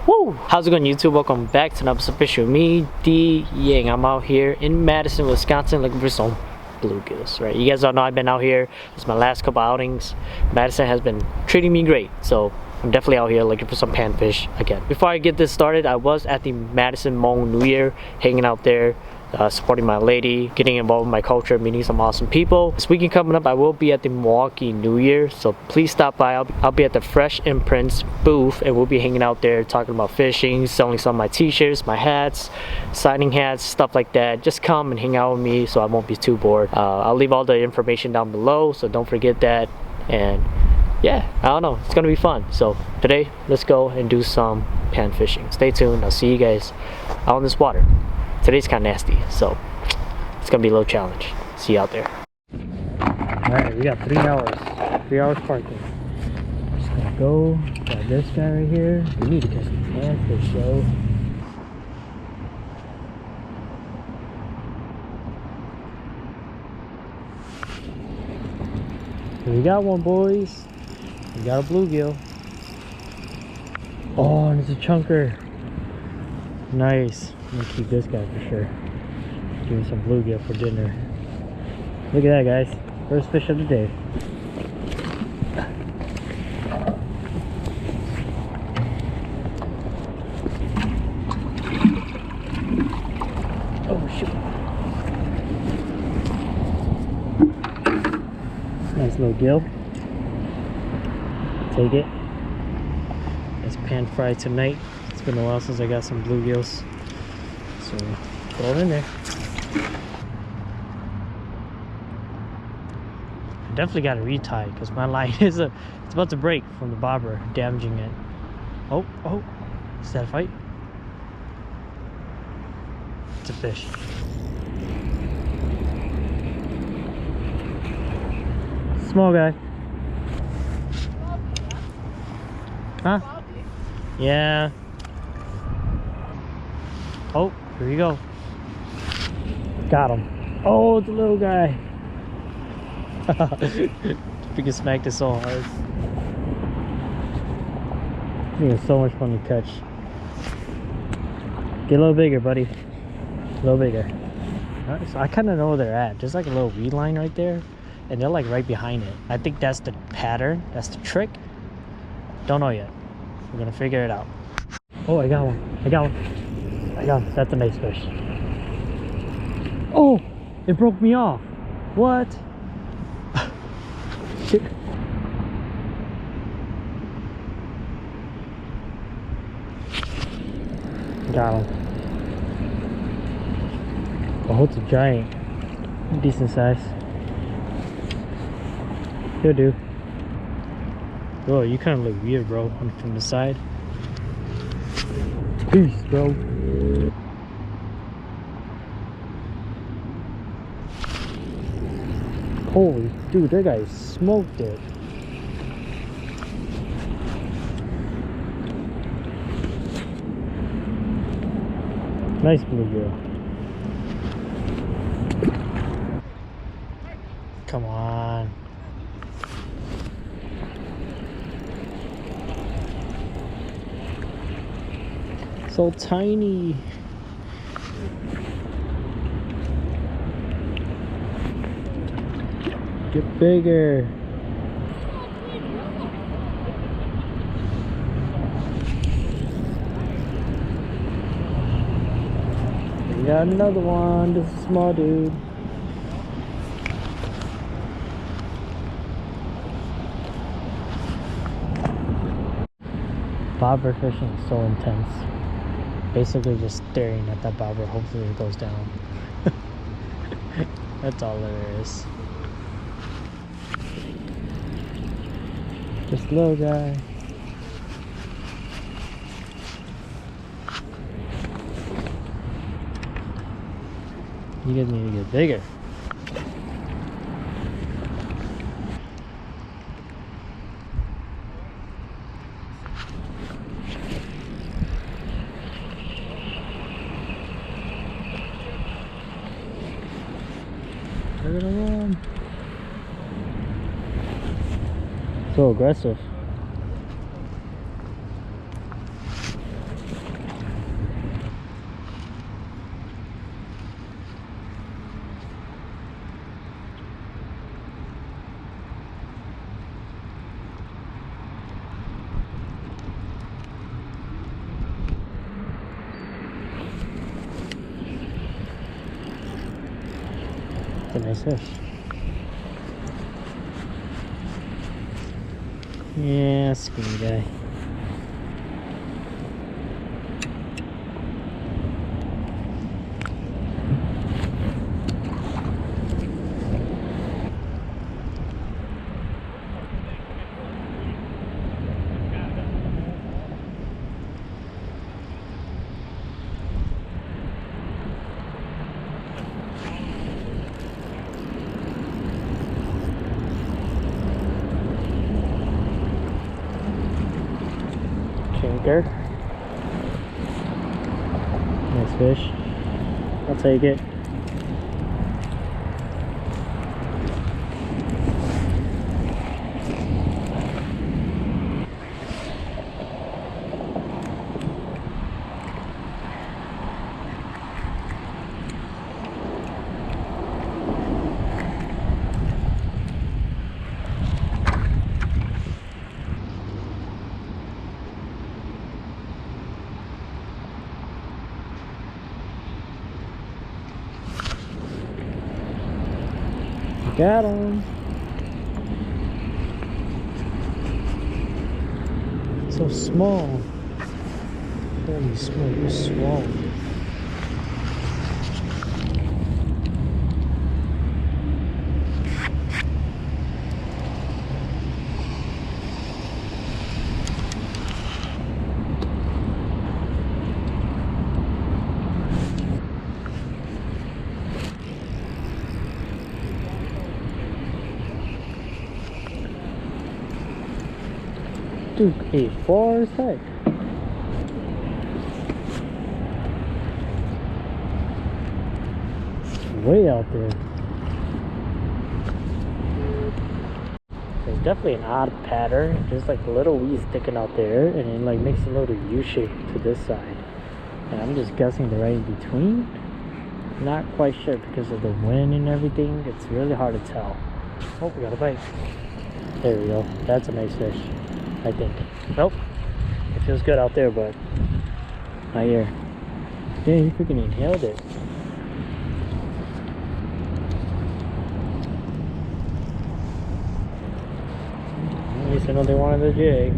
Woo! How's it going, YouTube? Welcome back to another episode of me, D Yang. I'm out here in Madison, Wisconsin, looking for some bluegills, right? You guys all know I've been out here. It's my last couple outings. Madison has been treating me great, so I'm definitely out here looking for some panfish again. Before I get this started, I was at the Madison Hmong New Year, hanging out there, supporting my lady, getting involved in my culture, meeting some awesome people. This weekend coming up, I will be at the Milwaukee New Year, so please stop by. I'll be at the Fresh Imprints Booth, and we'll be hanging out there talking about fishing, selling some of my t-shirts, my hats, signing hats, stuff like that. Just come and hang out with me so I won't be too bored. I'll leave all the information down below, so don't forget that. And yeah, I don't know, it's gonna be fun. So today, let's go and do some pan fishing. Stay tuned. I'll see you guys out in this water. Today's kind of nasty, so it's gonna be a little challenge. See you out there. Alright, we got 3 hours. 3 hours parking. Just gonna go grab this guy right here. We need to catch some panfish, yo. We got one, boys. We got a bluegill. Oh, and it's a chunker. Nice. I'm gonna keep this guy for sure. Give me some bluegill for dinner. Look at that, guys. First fish of the day. Oh shoot. Nice little gill. Take it. It's pan fried tonight. It's been a while since I got some bluegills. So throw it in there. I definitely got to retie because my line it's about to break from the bobber, damaging it. Oh, is that a fight? It's a fish. Small guy. Huh? Yeah. Oh, here we go. Got him. Oh, it's a little guy. Freaking smacked it so hard. It's so much fun to catch. Get a little bigger, buddy. A little bigger. Alright, so I kind of know where they're at. There's like a little weed line right there, and they're like right behind it. I think that's the pattern. That's the trick. Don't know yet. We're gonna figure it out. Oh, I got one. I got one. That's a nice fish. Oh, it broke me off. What? Shit. Got him. Oh, it's a giant. Decent size. He'll do. Whoa, you kind of look weird, bro, from the side. Peace, bro. Holy dude, that guy smoked it. Nice bluegill. Come on. So tiny. Get bigger. We got another one. This is a small dude. Bobber fishing is so intense. Basically just staring at that bobber, hopefully it goes down. That's all there is. Just a little guy. You guys need to get bigger. They're gonna run. So aggressive. It's a nice fish. Yeah, skinny guy. Chinker. Nice fish. I'll take it. Got him. So small. Holy smoke, you're small. Dude, hey, far as heck. It's way out there. There's definitely an odd pattern. There's like little weeds sticking out there, and it like makes a little U shape to this side. And I'm just guessing they're right in between. Not quite sure because of the wind and everything. It's really hard to tell. Oh, we got a bite. There we go. That's a nice fish. I think. Nope. It feels good out there, but not here. Yeah, he freaking inhaled it. At least I know they wanted the jig.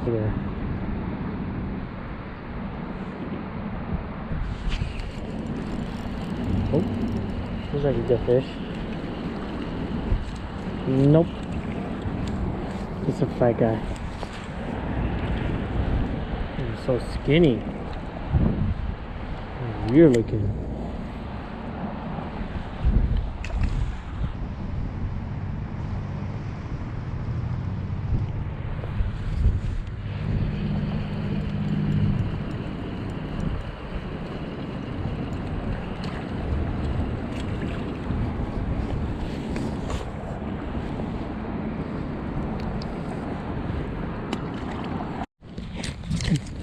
There. Oh, looks like a good fish. Nope. It's a fat guy. He's so skinny. Weird looking.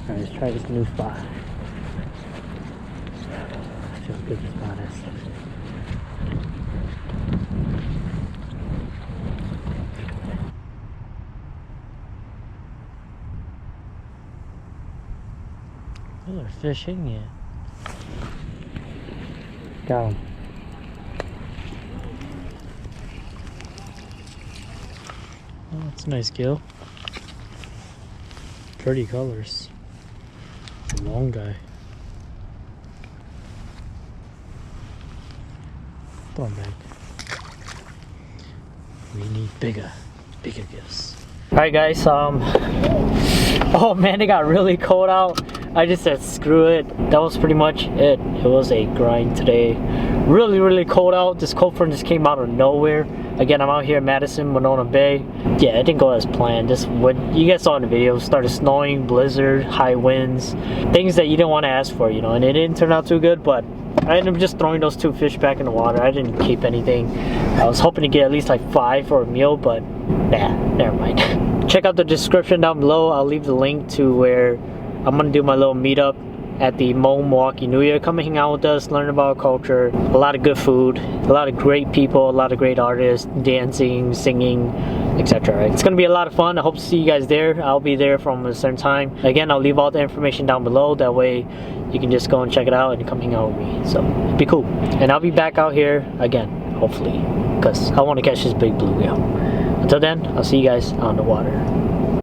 Alright, let's try this new spot. Feels good this spot is. Oh, they're fishing it. Got him. Oh, that's a nice gill. Pretty colors. Long guy. Throw him back. We need bigger gifts. Alright guys, oh man, it got really cold out. I just said screw it. That was pretty much it. It was a grind today. Really cold out. This cold front just came out of nowhere. Again, I'm out here in Madison, Monona Bay. Yeah, it didn't go as planned. This what you guys saw in the video, started snowing, blizzard, high winds, things that you didn't want to ask for, you know, and it didn't turn out too good, but I ended up just throwing those 2 fish back in the water. I didn't keep anything. I was hoping to get at least like 5 for a meal, but nah, never mind. Check out the description down below. I'll leave the link to where I'm gonna do my little meetup at the Milwaukee New Year. Come and hang out with us, learn about our culture. A lot of good food, a lot of great people, a lot of great artists, dancing, singing, etc. It's gonna be a lot of fun. I hope to see you guys there. I'll be there from a certain time. Again, I'll leave all the information down below. That way you can just go and check it out and come hang out with me. So it'd be cool. And I'll be back out here again, hopefully, because I want to catch this big bluegill. Until then, I'll see you guys on the water.